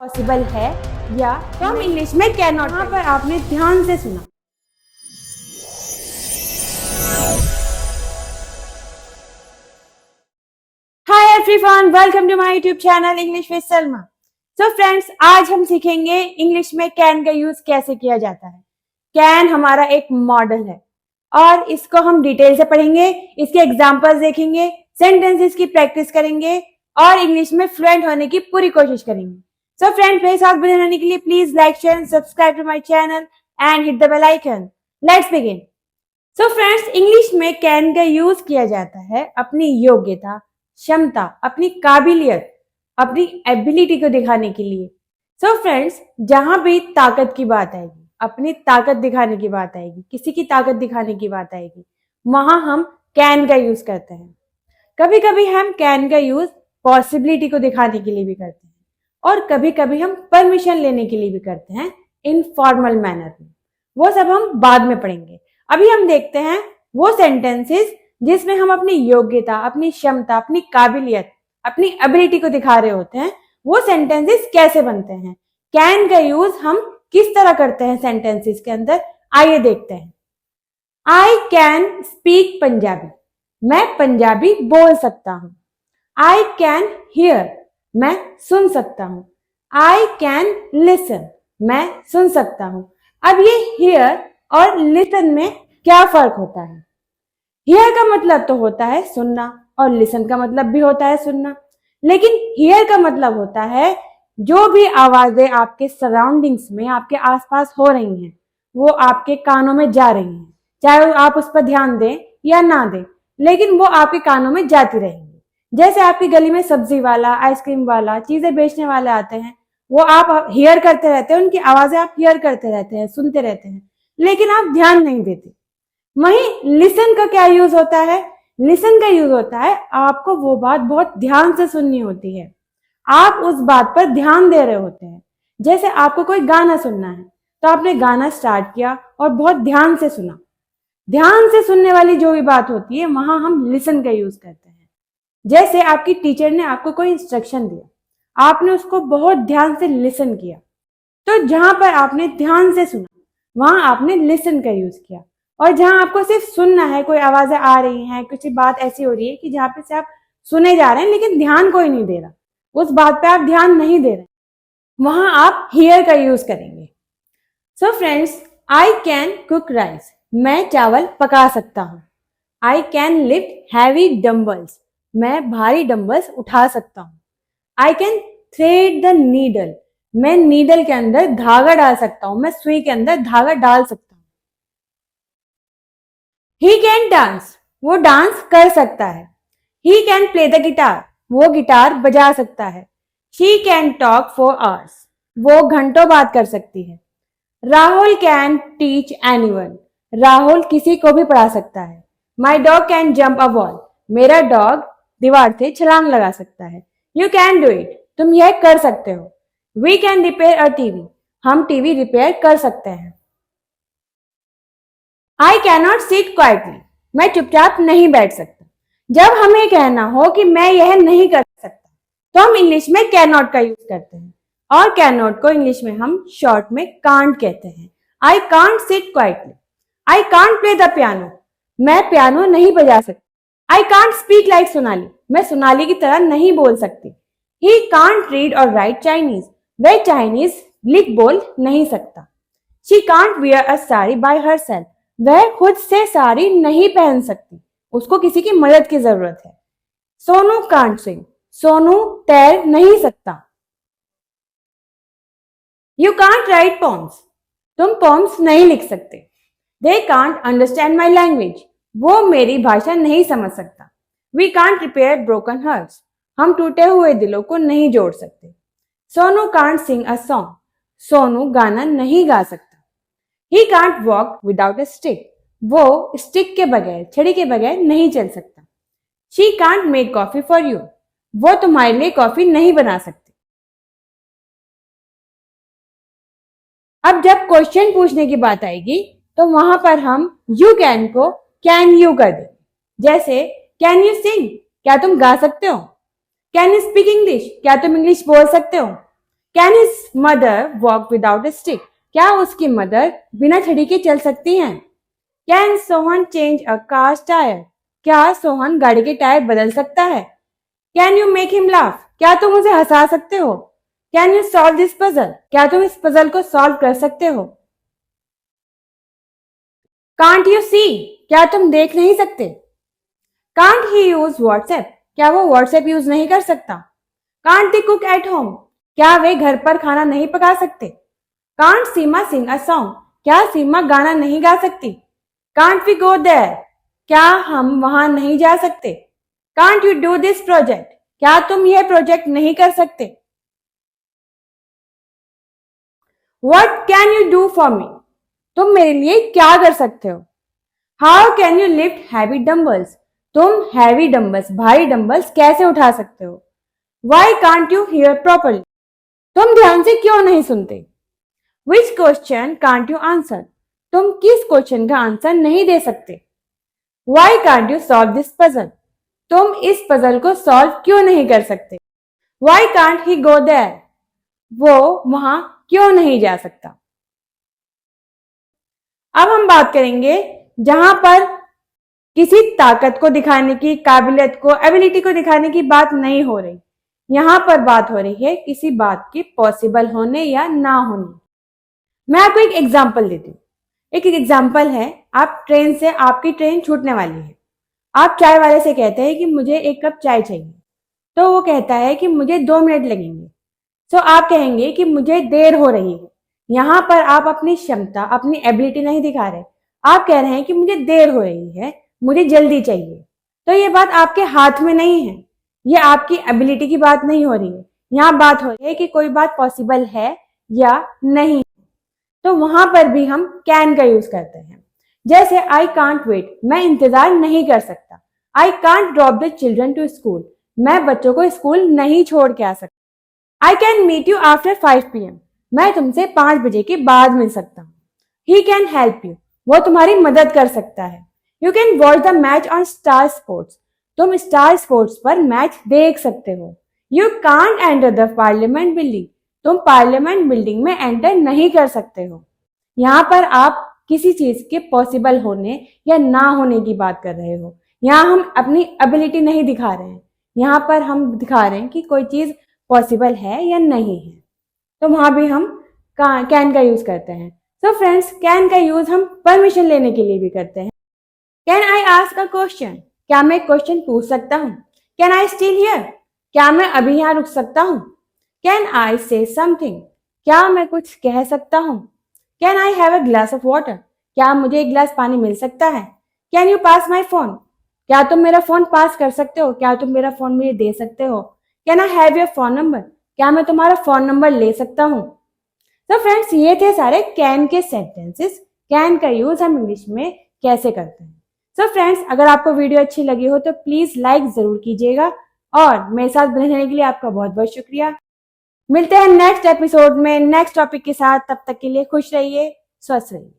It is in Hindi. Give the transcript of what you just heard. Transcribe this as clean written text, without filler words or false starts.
पॉसिबल है या तो हम इंग्लिश में कैन नॉट। यहाँ पर आपने ध्यान से सुना। Hi everyone, welcome to my YouTube channel English with Salma. So friends, आज हम सीखेंगे इंग्लिश में कैन का यूज कैसे किया जाता है। कैन हमारा एक मॉडल है और इसको हम डिटेल से पढ़ेंगे, इसके एग्जांपल्स देखेंगे, सेंटेंसेस की प्रैक्टिस करेंगे और इंग्लिश में फ्लुएंट होने की पूरी कोशिश करेंगे। सो फ्रेंड्स, मेरे साथ बने रहने के लिए please like, share and subscribe to my channel and hit the bell icon. Let's begin. So friends, English में कैन का यूज किया जाता है अपनी योग्यता, क्षमता, अपनी काबिलियत, अपनी एबिलिटी को दिखाने के लिए। सो फ्रेंड्स, जहां भी ताकत की बात आएगी, अपनी ताकत दिखाने की बात आएगी, किसी की ताकत दिखाने की बात आएगी, वहां हम कैन का यूज करते हैं। कभी कभी हम कैन का यूज पॉसिबिलिटी को दिखाने के लिए भी करते हैं और कभी कभी हम परमिशन लेने के लिए भी करते हैं इनफॉर्मल मैनर में। वो सब हम बाद में पढ़ेंगे। अभी हम देखते हैं वो सेंटेंसेस जिसमें हम अपनी योग्यता, अपनी क्षमता, अपनी काबिलियत, अपनी एबिलिटी को दिखा रहे होते हैं। वो सेंटेंसेस कैसे बनते हैं, कैन का यूज हम किस तरह करते हैं सेंटेंसेस के अंदर, आइए देखते हैं। आई कैन स्पीक पंजाबी, मैं पंजाबी बोल सकता हूं। आई कैन हियर, मैं सुन सकता हूं। आई कैन लिसन, मैं सुन सकता हूं। अब ये हियर और लिसन में क्या फर्क होता है? हियर का मतलब तो होता है सुनना और लिसन का मतलब भी होता है सुनना, लेकिन हियर का मतलब होता है जो भी आवाजें आपके सराउंडिंग्स में, आपके आसपास हो रही हैं, वो आपके कानों में जा रही हैं, चाहे आप उस पर ध्यान दें या ना दें, लेकिन वो आपके कानों में जाती रहेंगी। जैसे आपकी गली में सब्जी वाला, आइसक्रीम वाला, चीजें बेचने वाले आते हैं, वो आप हियर करते रहते हैं, उनकी आवाजें आप हियर करते रहते हैं, सुनते रहते हैं, लेकिन आप ध्यान नहीं देते। वहीं लिसन का क्या यूज होता है? लिसन का यूज होता है आपको वो बात बहुत ध्यान से सुननी होती है, आप उस बात पर ध्यान दे रहे होते हैं। जैसे आपको कोई गाना सुनना है तो आपने गाना स्टार्ट किया और बहुत ध्यान से सुना। ध्यान से सुनने वाली जो भी बात होती है वहां हम लिसन का यूज करते हैं। जैसे आपकी टीचर ने आपको कोई इंस्ट्रक्शन दिया, आपने उसको बहुत ध्यान से लिसन किया, तो जहां पर आपने ध्यान से सुना वहां आपने लिसन का यूज किया। और जहां आपको सिर्फ सुनना है, कोई आवाजें आ रही हैं, कुछ बात ऐसी हो रही है कि जहां पे से आप सुने जा रहे हैं लेकिन ध्यान कोई नहीं दे रहा, उस बात पे आप ध्यान नहीं दे रहे, वहां आप हियर का यूज करेंगे। So friends, I can cook rice, मैं चावल पका सकता हूं। I can lift heavy dumbbells, मैं भारी डंबल्स उठा सकता हूं। I can thread the needle, मैं नीडल के अंदर धागा डाल सकता हूं, मैं सुई के अंदर धागा डाल सकता हूं। ही कैन डांस, वो डांस कर सकता है। He can play the guitar, वो गिटार बजा सकता है। She can talk for hours, वो घंटों बात कर सकती है। Rahul can teach anyone, Rahul किसी को भी पढ़ा सकता है। My dog can jump a wall, मेरा डॉग दीवार से छलांग लगा सकता है। यू कैन डू इट, तुम यह कर सकते हो। We can repair a TV, हम टीवी रिपेयर कर सकते हैं। I can not sit quietly, मैं चुपचाप नहीं बैठ सकता। जब हमें कहना हो कि मैं यह नहीं कर सकता तो हम इंग्लिश में कैन नॉट का यूज करते हैं, और कैन नॉट को इंग्लिश में हम शॉर्ट में कांट कहते हैं। I can't sit quietly. I can't play the piano, मैं पियानो नहीं बजा सकती। I can't speak like Sonali, मैं सोनाली की तरह नहीं बोल सकती। ही कांट रीड और राइट चाइनीज, वह चाइनीज लिख बोल नहीं सकता। She can't wear a sari by herself, वह खुद से साड़ी नहीं पहन सकती, उसको किसी की मदद की जरूरत है। सोनू कांट स्विम, सोनू तैर नहीं सकता। यू कांट राइट पॉम्स, तुम पॉम्स नहीं लिख सकते। They can't understand my language, वो मेरी भाषा नहीं समझ सकता। We can't repair broken hearts, हम टूटे हुए दिलों को नहीं जोड़ सकते। Sonu can't sing a song, Sonu गाना नहीं गा सकता। He can't walk without a stick, वो स्टिक के बगैर, छड़ी के बगैर नहीं चल सकता। She can't make coffee for you, वो तुम्हारे लिए कॉफी नहीं बना सकती। अब जब क्वेश्चन पूछने की बात आएगी तो वहां पर हम यू कैन को कैन यू कर देंगे। जैसे कैन यू सिंग, क्या तुम गा सकते हो? कैन यू स्पीक इंग्लिश, क्या तुम इंग्लिश बोल सकते हो? Can his mother walk without A stick? क्या उसकी मदर बिना छड़ी के चल सकती हैं? Can Sohan change a cars tyre? क्या सोहन गाड़ी के टायर बदल सकता है? Can you make him laugh? क्या तुम उसे हंसा सकते हो? Can you solve this puzzle? क्या तुम इस पजल को सॉल्व कर सकते हो? Can't you see? क्या तुम देख नहीं सकते? Can't he use WhatsApp? क्या वो व्हाट्सएप यूज नहीं कर सकता? Can't they cook at home? क्या वे घर पर खाना नहीं पका सकते? Can't Seema sing a song? क्या सीमा गाना नहीं गा सकती? Can't we go there? क्या हम वहां नहीं जा सकते? Can't you do this project? क्या तुम यह प्रोजेक्ट नहीं कर सकते? What can you do for me? तुम मेरे लिए क्या कर सकते हो? How can you lift heavy dumbbells? तुम हैवी डम्बल्स, भारी डम्बल्स कैसे उठा सकते हो? Why can't you hear properly? तुम ध्यान से क्यों नहीं सुनते? Which question can't you answer? तुम किस क्वेश्चन का आंसर नहीं दे सकते? Why can't you solve this puzzle? तुम इस पजल को सॉल्व क्यों नहीं कर सकते? Why can't he go there? वो वहां क्यों नहीं जा सकता? अब हम बात करेंगे जहां पर किसी ताकत को दिखाने की, काबिलियत को, एबिलिटी को दिखाने की बात नहीं हो रही। यहां पर बात हो रही है किसी बात की पॉसिबल होने या ना होने। मैं आपको एक एग्जाम्पल देती हूँ। एक एग्जाम्पल है, आप ट्रेन से, आपकी ट्रेन छूटने वाली है। आप चाय वाले से कहते हैं कि मुझे एक कप चाय चाहिए, तो वो कहता है कि मुझे 2 मिनट लगेंगे। तो आप कहेंगे कि मुझे देर हो रही है। यहाँ पर आप अपनी क्षमता, अपनी एबिलिटी नहीं दिखा रहे। आप कह रहे हैं कि मुझे देर हो रही है, मुझे जल्दी चाहिए। तो ये बात आपके हाथ में नहीं है, ये आपकी एबिलिटी की बात नहीं हो रही है। यहाँ बात हो रही है कि कोई बात पॉसिबल है या नहीं। तो वहां पर भी हम कैन का यूज करते हैं। जैसे आई कांट वेट, मैं इंतजार नहीं कर सकता। I can't drop the children to school, मैं बच्चों को स्कूल नहीं छोड़ के आ सकता। I can meet you after 5 PM, मैं तुमसे 5 बजे के बाद मिल सकता हूँ। ही कैन हेल्प यू, वो तुम्हारी मदद कर सकता है। You can watch the match on star sports, तुम स्टार स्पोर्ट्स पर मैच देख सकते हो। You can't enter the parliament building, तुम पार्लियामेंट बिल्डिंग में एंटर नहीं कर सकते हो। यहाँ पर आप किसी चीज के पॉसिबल होने या ना होने की बात कर रहे हो। यहाँ हम अपनी एबिलिटी नहीं दिखा रहे हैं, यहाँ पर हम दिखा रहे हैं कि कोई चीज पॉसिबल है या नहीं है। तो वहां भी हम कैन का यूज करते हैं। सो फ्रेंड्स, कैन का यूज हम परमिशन लेने के लिए भी करते हैं। Can I ask a question, क्या मैं क्वेश्चन पूछ सकता हूँ? कैन आई स्टिल हियर, क्या मैं अभी यहाँ रुक सकता हूँ? कैन आई से समथिंग, क्या मैं कुछ कह सकता हूँ? Can I have a glass of water, क्या मुझे एक गिलास पानी मिल सकता है? Can you pass my phone, क्या तुम मेरा फोन पास कर सकते हो? क्या तुम मेरा फोन मुझे दे सकते हो? Can I have your phone number, क्या मैं तुम्हारा फोन नंबर ले सकता हूँ? तो फ्रेंड्स, ये थे सारे कैन के सेंटेंसेस। कैन का यूज हम इंग्लिश में कैसे करते हैं। सो फ्रेंड्स, अगर आपको वीडियो अच्छी लगी हो तो प्लीज लाइक जरूर कीजिएगा और मेरे साथ बने रहने के लिए आपका बहुत बहुत शुक्रिया। मिलते हैं नेक्स्ट एपिसोड में नेक्स्ट टॉपिक के साथ। तब तक के लिए खुश रहिए, स्वस्थ रहिए।